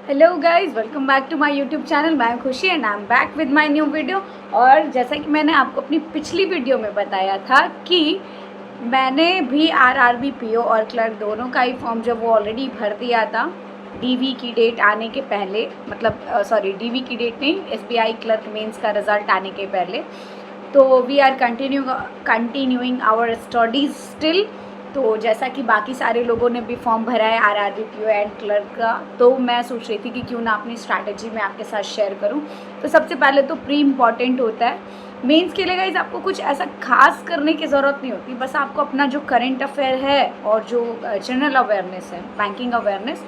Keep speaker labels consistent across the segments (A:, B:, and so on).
A: Hello guys, welcome back to my YouTube channel. मैं Khushi and I am back with my new video. और जैसा कि मैंने आपको अपनी पिछली वीडियो में बताया था कि मैंने भी आरआरबी पीओ और क्लर्क दोनों का ही फॉर्म जब वो ऑलरेडी भर दिया था डीवी की डेट आने के पहले, मतलब डीवी की डेट नहीं, एसबीआई क्लर्क मेंस का रिजल्ट आने के पहले। तो we are continuing our studies still. तो जैसा कि बाकी सारे लोगों ने भी फॉर्म भरा है आरआरबी पीओ एंड क्लर्क का, तो मैं सोच रही थी कि क्यों ना अपनी स्ट्रैटेजी में आपके साथ शेयर करूं। तो सबसे पहले तो प्री इम्पॉर्टेंट होता है मेंस के लिए गाइस, आपको कुछ ऐसा खास करने की ज़रूरत नहीं होती। बस आपको अपना जो करंट अफेयर है और जो जनरल अवेयरनेस है, बैंकिंग अवेयरनेस,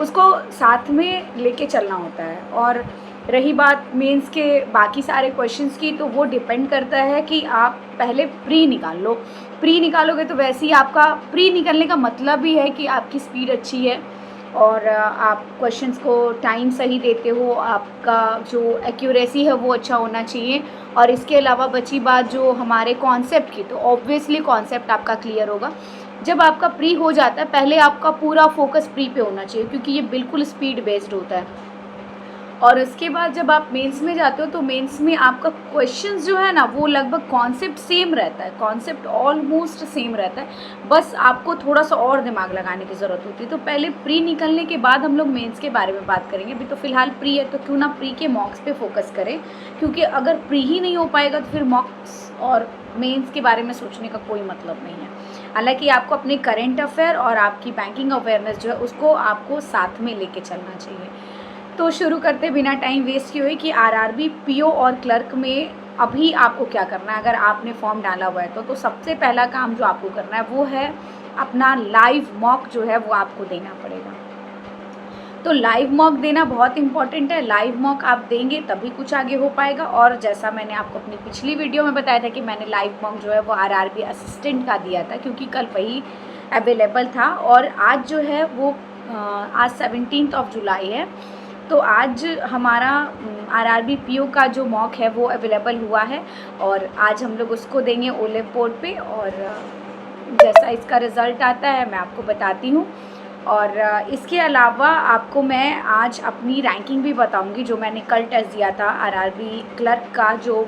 A: उसको साथ में लेके चलना होता है। और रही बात मेंस के बाकी सारे क्वेश्चंस की, तो वो डिपेंड करता है कि आप पहले प्री निकाल लो। प्री निकालोगे तो वैसे ही आपका प्री निकलने का मतलब ही है कि आपकी स्पीड अच्छी है और आप क्वेश्चंस को टाइम सही देते हो, आपका जो एक्यूरेसी है वो अच्छा होना चाहिए। और इसके अलावा बची बात जो हमारे कॉन्सेप्ट की, तो ऑब्वियसली कॉन्सेप्ट आपका क्लियर होगा। जब आपका प्री हो जाता है, पहले आपका पूरा फोकस प्री पे होना चाहिए क्योंकि ये बिल्कुल स्पीड बेस्ड होता है। और उसके बाद जब आप मेंस में जाते हो तो मेंस में आपका क्वेश्चंस जो है ना, वो लगभग कॉन्सेप्ट सेम रहता है, कॉन्सेप्ट ऑलमोस्ट सेम रहता है। बस आपको थोड़ा सा और दिमाग लगाने की ज़रूरत होती है। तो पहले प्री निकलने के बाद हम लोग मेंस के बारे में बात करेंगे। अभी तो फिलहाल प्री है, तो क्यों ना प्री के मॉक्स पे फोकस करें, क्योंकि अगर प्री ही नहीं हो पाएगा तो फिर मॉक्स और मेंस के बारे में सोचने का कोई मतलब नहीं है। हालांकि आपको अपने करेंट अफेयर और आपकी बैंकिंग अवेयरनेस जो है उसको आपको साथ में लेके चलना चाहिए। तो शुरू करते बिना टाइम वेस्ट किए हुए कि आरआरबी पीओ और क्लर्क में अभी आपको क्या करना है। अगर आपने फॉर्म डाला हुआ है तो सबसे पहला काम जो आपको करना है वो है अपना लाइव मॉक जो है वो आपको देना पड़ेगा। तो लाइव मॉक देना बहुत इंपॉर्टेंट है। लाइव मॉक आप देंगे तभी कुछ आगे हो पाएगा। और जैसा मैंने आपको अपनी पिछली वीडियो में बताया था कि मैंने लाइव मॉक जो है वो आरआरबी असिस्टेंट का दिया था, क्योंकि कल वही अवेलेबल था। और आज जो है वो आज 17 जुलाई है। तो आज हमारा आरआरबी पीओ का जो मॉक है वो अवेलेबल हुआ है और आज हम लोग उसको देंगे ओलेव पोर्ट पे। और जैसा इसका रिज़ल्ट आता है मैं आपको बताती हूँ। और इसके अलावा आपको मैं आज अपनी रैंकिंग भी बताऊंगी, जो मैंने कल टेस्ट दिया था आरआरबी क्लर्क का, जो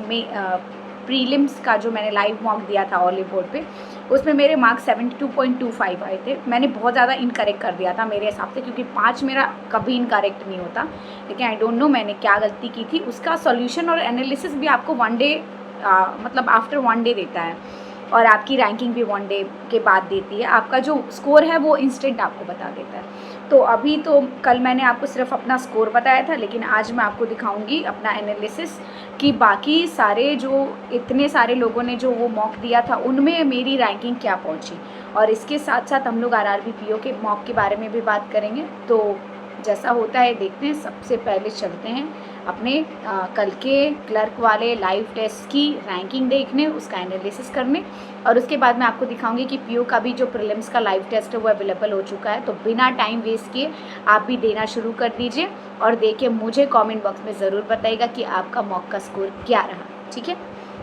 A: प्रीलिम्स का जो मैंने लाइव मॉक दिया था ओलेव बोर्ड पे। उसमें मेरे मार्क्स 72.25 आए थे। मैंने बहुत ज़्यादा इनकरेक्ट कर दिया था मेरे हिसाब से, क्योंकि 5 मेरा कभी इनकरेक्ट नहीं होता। लेकिन आई डोंट नो मैंने क्या गलती की थी। उसका सॉल्यूशन और एनालिसिस भी आपको वन डे मतलब आफ्टर वन डे देता है, और आपकी रैंकिंग भी वन डे के बाद देती है। आपका जो स्कोर है वो इंस्टेंट आपको बता देता है। तो अभी तो कल मैंने आपको सिर्फ अपना स्कोर बताया था, लेकिन आज मैं आपको दिखाऊंगी अपना एनालिसिस कि बाकी सारे जो इतने सारे लोगों ने जो वो मॉक दिया था उनमें मेरी रैंकिंग क्या पहुंची। और इसके साथ साथ हम लोग आरआरबी पीओ के मॉक के बारे में भी बात करेंगे। तो जैसा होता है देखते हैं। सबसे पहले चलते हैं अपने कल के क्लर्क वाले लाइव टेस्ट की रैंकिंग देखने, उसका एनालिसिस करने। और उसके बाद मैं आपको दिखाऊंगी कि पीओ का भी जो प्रीलिम्स का लाइव टेस्ट है वो अवेलेबल हो चुका है। तो बिना टाइम वेस्ट किए आप भी देना शुरू कर दीजिए और देखिए मुझे कमेंट बॉक्स में ज़रूर बताइएगा कि आपका मॉक का स्कोर क्या रहा। ठीक है,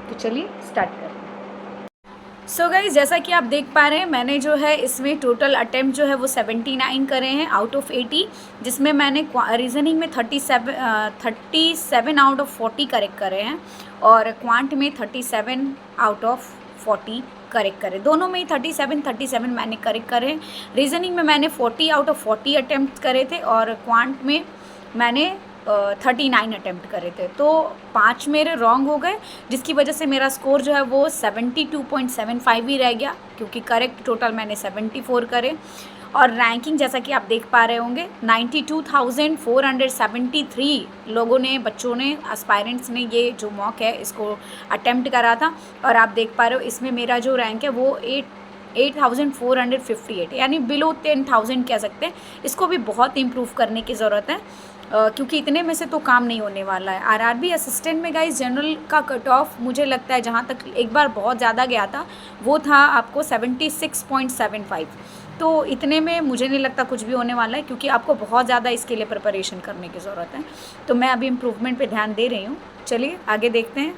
A: तो चलिए स्टार्ट करते हैं। सो गाइस, जैसा कि आप देख पा रहे हैं, मैंने जो है इसमें टोटल अटेम्प्ट जो है वो 79 करे हैं आउट ऑफ 80, जिसमें मैंने रीजनिंग में 37 आउट ऑफ 40 करेक्ट करे हैं और क्वांट में 37 आउट ऑफ 40 करेक्ट करे। दोनों में ही 37 मैंने करेक्ट करे हैं। रीजनिंग में मैंने 40 आउट ऑफ 40 अटेम्प्ट करे थे और क्वांट में मैंने 39 अटेम्प्ट करे थे। तो 5 मेरे रॉन्ग हो गए, जिसकी वजह से मेरा स्कोर जो है वो 72.75 ही रह गया, क्योंकि करेक्ट टोटल मैंने 74 करे। और रैंकिंग जैसा कि आप देख पा रहे होंगे, 92,473 लोगों ने, बच्चों ने, एस्पायरेंट्स ने ये जो मॉक है इसको अटेम्प्ट करा था। और आप देख पा रहे हो इसमें मेरा जो रैंक है वो 8,458, यानी बिलो 10,000 कह सकते हैं। इसको भी बहुत इम्प्रूव करने की ज़रूरत है, क्योंकि इतने में से तो काम नहीं होने वाला है। आरआरबी असिस्टेंट में गाइस जनरल का कट ऑफ मुझे लगता है, जहाँ तक एक बार बहुत ज़्यादा गया था, वो था आपको 76.75। तो इतने में मुझे नहीं लगता कुछ भी होने वाला है, क्योंकि आपको बहुत ज़्यादा इसके लिए प्रिपरेशन करने की ज़रूरत है। तो मैं अभी इम्प्रूवमेंट पे ध्यान दे रही हूँ। चलिए आगे देखते हैं।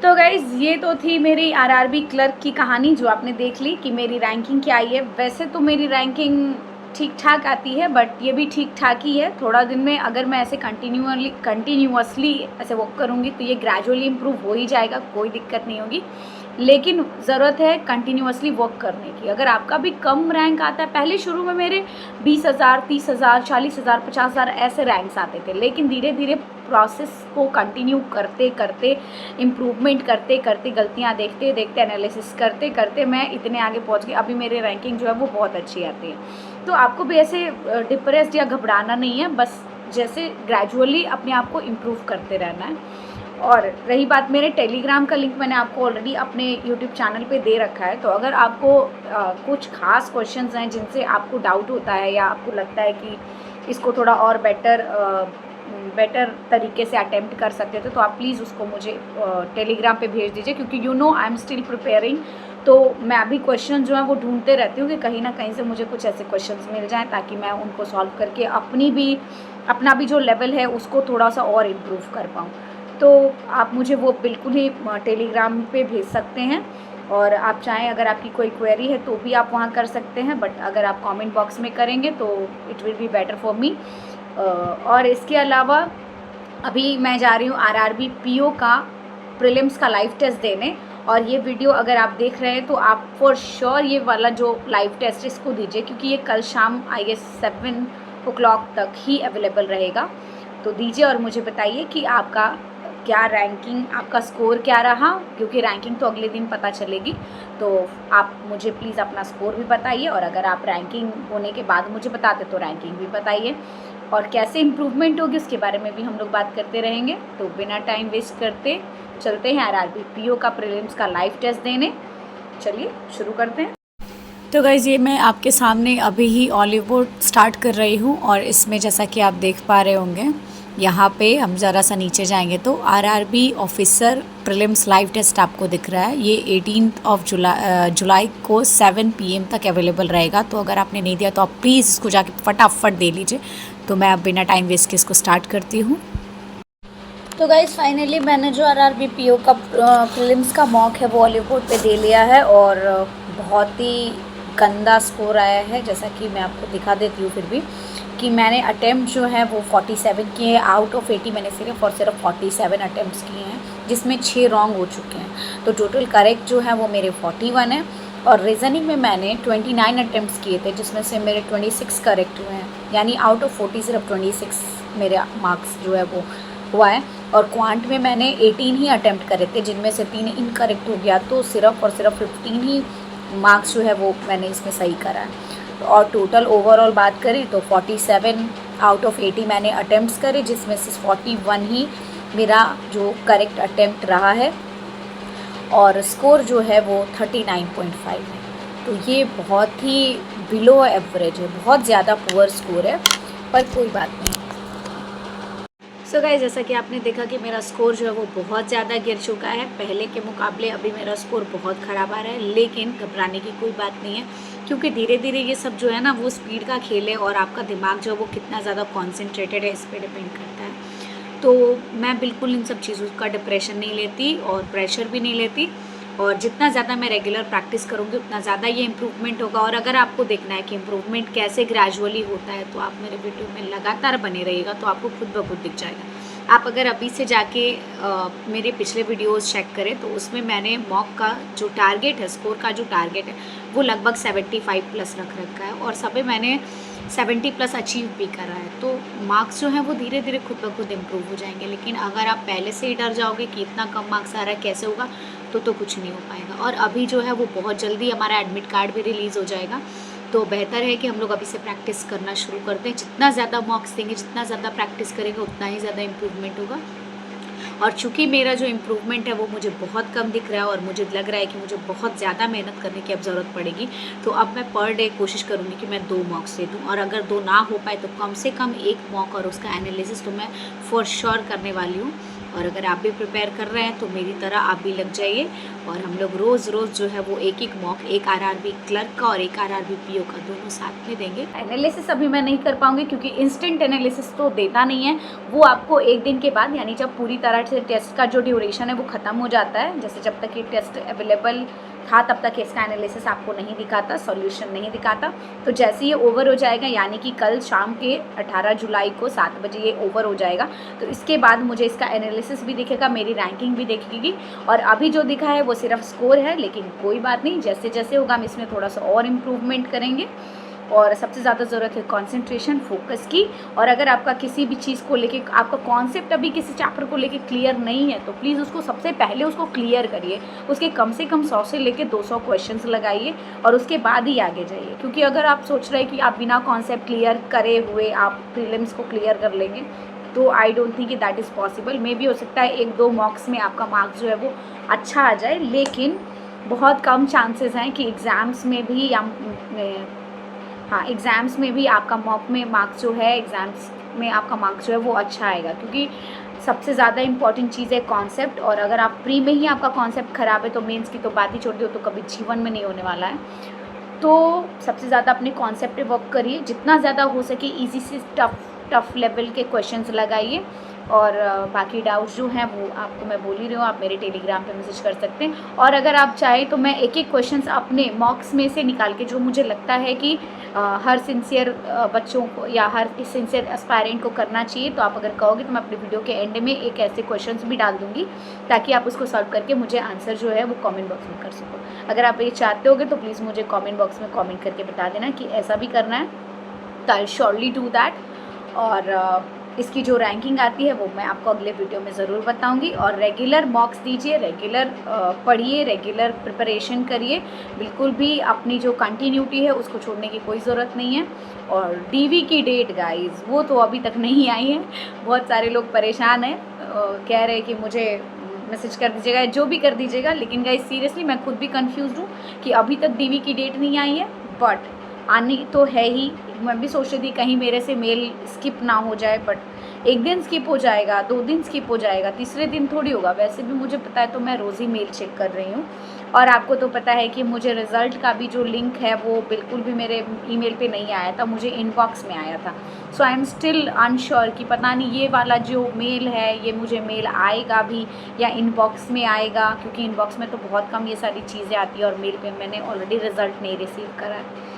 A: तो गाइज़, ये तो थी मेरी आरआरबी क्लर्क की कहानी, जो आपने देख ली कि मेरी रैंकिंग क्या आई है। वैसे तो मेरी रैंकिंग ठीक ठाक आती है, बट ये भी ठीक ठाक ही है। थोड़ा दिन में अगर मैं ऐसे कंटिन्यूअसली ऐसे वर्क करूँगी तो ये ग्रेजुअली इम्प्रूव हो ही जाएगा, कोई दिक्कत नहीं होगी। लेकिन ज़रूरत है कंटिन्यूअसली वर्क करने की। अगर आपका भी कम रैंक आता है, पहले शुरू में मेरे 20,000, 30,000, 40,000, 50,000 ऐसे रैंक्स आते थे, लेकिन धीरे धीरे प्रोसेस को कंटिन्यू करते करते, इम्प्रूवमेंट करते करते, गलतियाँ देखते देखते, एनालिसिस करते करते मैं इतने आगे पहुँच गई। अभी मेरी रैंकिंग जो है वो बहुत अच्छी आती है। तो आपको भी ऐसे डिप्रेस्ड या घबराना नहीं है, बस जैसे ग्रेजुअली अपने आप को इम्प्रूव करते रहना है। और रही बात, मेरे टेलीग्राम का लिंक मैंने आपको ऑलरेडी अपने यूट्यूब चैनल पे दे रखा है। तो अगर आपको कुछ खास क्वेश्चंस हैं जिनसे आपको डाउट होता है या आपको लगता है कि इसको थोड़ा और बेटर तरीके से अटेम्प्ट कर सकते थे, तो आप प्लीज़ उसको मुझे टेलीग्राम पे भेज दीजिए, क्योंकि आई एम स्टिल प्रिपेयरिंग। तो मैं अभी क्वेश्चन जो है वो ढूंढते रहती हूँ कि कहीं ना कहीं से मुझे कुछ ऐसे क्वेश्चंस मिल जाएं ताकि मैं उनको सॉल्व करके अपना भी जो लेवल है उसको थोड़ा सा और इम्प्रूव कर पाऊँ। तो आप मुझे वो बिल्कुल ही टेलीग्राम पे भेज सकते हैं, और आप चाहें अगर आपकी कोई क्वेरी है तो भी आप वहाँ कर सकते हैं, बट अगर आप कमेंट बॉक्स में करेंगे तो it will be better for me. और इसके अलावा अभी मैं जा रही हूँ आरआरबी पीओ का प्रीलिम्स का लाइव टेस्ट देने, और ये वीडियो अगर आप देख रहे हैं तो आप फॉर श्योर ये वाला जो लाइव टेस्ट है इसको दीजिए, क्योंकि ये कल शाम आई गेस 7 o'clock तक ही अवेलेबल रहेगा। तो दीजिए और मुझे बताइए कि आपका क्या रैंकिंग, आपका स्कोर क्या रहा, क्योंकि रैंकिंग तो अगले दिन पता चलेगी। तो आप मुझे प्लीज़ अपना स्कोर भी बताइए, और अगर आप रैंकिंग होने के बाद मुझे बताते तो रैंकिंग भी बताइए, और कैसे इम्प्रूवमेंट होगी उसके बारे में भी हम लोग बात करते रहेंगे। तो बिना टाइम वेस्ट करते चलते हैं आरआरबी पीओ का प्रीलिम्स का लाइव टेस्ट देने। चलिए शुरू करते हैं। तो गाइज़, ये मैं आपके सामने अभी ही ऑलिव बोर्ड स्टार्ट कर रही हूँ, और इसमें जैसा कि आप देख पा रहे होंगे यहाँ पे हम ज़रा सा नीचे जाएंगे तो RRB officer prelims live test आपको दिख रहा है। ये 18 जुलाई को 7 PM तक अवेलेबल रहेगा। तो अगर आपने नहीं दिया तो आप प्लीज़ इसको जाके फटाफट दे लीजिए। तो मैं अब बिना टाइम वेस्ट के इसको स्टार्ट करती हूँ। तो गाइस, फाइनली मैंने जो आरआरबी पीओ का प्रीलिम्स का मॉक है वो ऑलिव बोर्ड पे दे लिया है, और बहुत ही गंदा स्कोर आया है। जैसा कि मैं आपको दिखा देती हूँ फिर भी, कि मैंने अटैम्प्ट जो है वो 47 किए हैं। आउट ऑफ 80 मैंने सिर्फ 47 अटैम्प्ट्स किए हैं, जिसमें 6 रॉन्ग हो चुके हैं। तो टोटल करेक्ट जो है वो मेरे 41 है, और रीजनिंग में मैंने 29 अटैम्प्ट्स किए थे, जिसमें से मेरे 26 करेक्ट हुए हैं। यानी आउट ऑफ 40 सिर्फ 26 मेरे मार्क्स जो है वो हुआ है। और क्वांट में मैंने 18 ही अटैम्प्ट करे थे, जिनमें से 3 इनकरेक्ट हो गया, तो सिर्फ और सिर्फ 15 ही मार्क्स जो है वो मैंने इसमें सही करा है। और टोटल ओवरऑल बात करें तो 47 आउट ऑफ 80 मैंने अटैम्प्ट्स करे, जिसमें से 41 ही मेरा जो करेक्ट अटैम्प्ट रहा है, और स्कोर जो है वो 39.5 है। तो ये बहुत ही बिलो एवरेज है, बहुत ज़्यादा पुअर स्कोर है, पर कोई बात नहीं। सो गाइस, जैसा कि आपने देखा कि मेरा स्कोर जो है वो बहुत ज़्यादा गिर चुका है। पहले के मुकाबले अभी मेरा स्कोर बहुत ख़राब आ रहा है, लेकिन घबराने की कोई बात नहीं है, क्योंकि धीरे धीरे ये सब जो है ना वो स्पीड का खेल है, और आपका दिमाग जो है वो कितना ज़्यादा कॉन्सेंट्रेटेड है इस पर डिपेंड करता है। तो मैं बिल्कुल इन सब चीज़ों का डिप्रेशन नहीं लेती और प्रेशर भी नहीं लेती, और जितना ज़्यादा मैं रेगुलर प्रैक्टिस करूँगी उतना ज़्यादा ये इम्प्रूवमेंट होगा। और अगर आपको देखना है कि इम्प्रूवमेंट कैसे ग्रेजुअली होता है, तो आप मेरे वीडियो में लगातार बने रहिएगा, तो आपको खुद ब खुद दिख जाएगा। आप अगर अभी से जाके मेरे पिछले वीडियोस चेक करें तो उसमें मैंने मॉक का जो टारगेट है, स्कोर का जो टारगेट है, वो लगभग 75 प्लस रख रखा है, और सब मैंने 70 प्लस अचीव भी करा है। तो मार्क्स जो हैं वो धीरे धीरे खुद ब खुद इम्प्रूव हो जाएंगे। लेकिन अगर आप पहले से ही डर जाओगे कि इतना कम मार्क्स आ रहा है कैसे होगा, तो कुछ नहीं हो पाएगा। और अभी जो है वो बहुत जल्दी हमारा एडमिट कार्ड भी रिलीज़ हो जाएगा, तो बेहतर है कि हम लोग अभी से प्रैक्टिस करना शुरू करते हैं। जितना ज़्यादा मॉक्स देंगे, जितना ज़्यादा प्रैक्टिस करेंगे, उतना ही ज़्यादा इम्प्रूवमेंट होगा। और चूँकि मेरा जो इम्प्रूवमेंट है वो मुझे बहुत कम दिख रहा है, और मुझे लग रहा है कि मुझे बहुत ज़्यादा मेहनत करने की अब ज़रूरत पड़ेगी, तो अब मैं पर डे कोशिश करूँगी कि मैं 2 मॉक्स दे दूँ, और अगर 2 ना हो पाए तो कम से कम 1 मॉक और उसका एनालिसिस तो मैं फॉर श्योर करने वाली हूँ। और अगर आप भी प्रिपेयर कर रहे हैं तो मेरी तरह आप भी लग जाइए, और हम लोग रोज़ रोज़ जो है वो एक मॉक, एक आरआरबी क्लर्क का और एक आरआरबी पीओ का, दोनों साथ में देंगे। एनालिसिस अभी मैं नहीं कर पाऊँगी, क्योंकि इंस्टेंट एनालिसिस तो देता नहीं है, वो आपको 1 दिन के बाद, यानी जब पूरी तरह से टेस्ट का जो ड्यूरेशन है वो ख़त्म हो जाता है, जैसे जब तक ये टेस्ट अवेलेबल था तब तक इसका एनालिसिस आपको नहीं दिखाता, सॉल्यूशन नहीं दिखाता। तो जैसे ये ओवर हो जाएगा, यानी कि कल शाम के 18 जुलाई को 7 बजे ये ओवर हो जाएगा, तो इसके बाद मुझे इसका एनालिसिस भी दिखेगा, मेरी रैंकिंग भी दिखेगी। और अभी जो दिखा है वो सिर्फ स्कोर है, लेकिन कोई बात नहीं, जैसे जैसे होगा हम इसमें थोड़ा सा और इम्प्रूवमेंट करेंगे। और सबसे ज़्यादा ज़रूरत है कंसंट्रेशन, फोकस की। और अगर आपका किसी भी चीज़ को लेके, आपका कॉन्सेप्ट अभी किसी चैप्टर को लेके क्लियर नहीं है, तो प्लीज़ उसको सबसे पहले उसको क्लियर करिए। उसके कम से कम 100 से लेके 200 क्वेश्चंस लगाइए और उसके बाद ही आगे जाइए। क्योंकि अगर आप सोच रहे हैं कि आप बिना कॉन्सेप्ट क्लियर करे हुए आप प्रीलिम्स को क्लियर कर लेंगे, तो आई डोंट थिंक कि दैट इज़ पॉसिबल। मे भी हो सकता है 1-2 मॉक्स में आपका मार्क्स जो है वो अच्छा आ जाए, लेकिन बहुत कम चांसेस हैं कि एग्ज़ाम्स में भी एग्ज़ाम्स में भी आपका मॉक में मार्क्स जो है, एग्ज़ाम्स में आपका मार्क्स जो है वो अच्छा आएगा। क्योंकि सबसे ज़्यादा इंपॉर्टेंट चीज़ है कॉन्सेप्ट, और अगर आप प्री में ही आपका कॉन्सेप्ट ख़राब है तो मेंस की तो बात ही छोड़ दो, तो कभी जीवन में नहीं होने वाला है। तो सबसे ज़्यादा अपने कॉन्सेप्ट पे वर्क करिए, जितना ज़्यादा हो सके ईजी से टफ लेवल के क्वेश्चंस लगाइए। और बाकी डाउट्स जो हैं वो आपको मैं बोल ही रही हूँ, आप मेरे टेलीग्राम पे मैसेज कर सकते हैं। और अगर आप चाहें तो मैं एक एक क्वेश्चंस अपने मॉक्स में से निकाल के, जो मुझे लगता है कि हर सिंसियर बच्चों को या हर सिंसियर एस्पायरेंट को करना चाहिए, तो आप अगर कहोगे तो मैं अपने वीडियो के एंड में एक ऐसे क्वेश्चंस भी डाल दूँगी, ताकि आप उसको सॉल्व करके मुझे आंसर जो है वो कॉमेंट बॉक्स में कर सको। अगर आप ये चाहते होगे तो प्लीज़ मुझे कॉमेंट बॉक्स में कॉमेंट करके बता देना कि ऐसा भी करना है, तो आई श्योरली डू दैट। और इसकी जो रैंकिंग आती है वो मैं आपको अगले वीडियो में ज़रूर बताऊंगी। और रेगुलर मॉक्स दीजिए, रेगुलर पढ़िए, रेगुलर प्रिपरेशन करिए, बिल्कुल भी अपनी जो कंटिन्यूटी है उसको छोड़ने की कोई ज़रूरत नहीं है। और डीवी की डेट गाइस वो तो अभी तक नहीं आई है, बहुत सारे लोग परेशान हैं, कह रहे हैं कि मुझे मैसेज कर दीजिएगा, जो भी कर दीजिएगा, लेकिन गाइस सीरियसली मैं खुद भी कंफ्यूज हूँ कि अभी तक डीवी की डेट नहीं आई है, बट आनी तो है ही। मैं भी सोच रही थी कहीं मेरे से मेल स्किप ना हो जाए, बट एक दिन स्किप हो जाएगा, 2 दिन स्किप हो जाएगा, तीसरे दिन थोड़ी होगा। वैसे भी मुझे पता है, तो मैं रोज़ ही मेल चेक कर रही हूँ। और आपको तो पता है कि मुझे रिज़ल्ट का भी जो लिंक है वो बिल्कुल भी मेरे ईमेल पे नहीं आया था, मुझे इनबॉक्स में आया था। सो आई एम स्टिल अनश्योर कि पता नहीं ये वाला जो मेल है ये मुझे मेल आएगा भी या इनबॉक्स में आएगा, क्योंकि इनबॉक्स में तो बहुत कम ये सारी चीज़ें आती है और मेल पे मैंने ऑलरेडी रिज़ल्ट नहीं रिसीव करा है।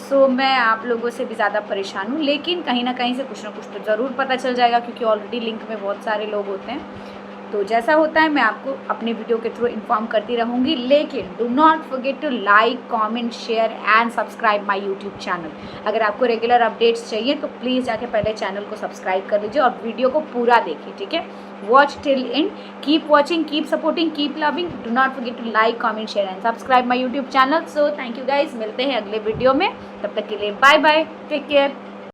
A: सो मैं आप लोगों से भी ज़्यादा परेशान हूँ, लेकिन कहीं ना कहीं से कुछ ना कुछ तो ज़रूर पता चल जाएगा, क्योंकि ऑलरेडी लिंक में बहुत सारे लोग होते हैं। तो जैसा होता है मैं आपको अपने वीडियो के थ्रू इन्फॉर्म करती रहूँगी, लेकिन do not forget to like, comment, share and subscribe my YouTube channel. अगर आपको रेगुलर अपडेट्स चाहिए तो प्लीज़ जाके पहले चैनल को सब्सक्राइब कर लीजिए और वीडियो को पूरा देखिए, ठीक है। Watch till end, keep watching, keep supporting, keep loving. Do not forget to like, comment, share and subscribe my YouTube channel. So thank you guys, मिलते हैं अगले वीडियो में, तब तक के लिए बाय बाय, टेक केयर।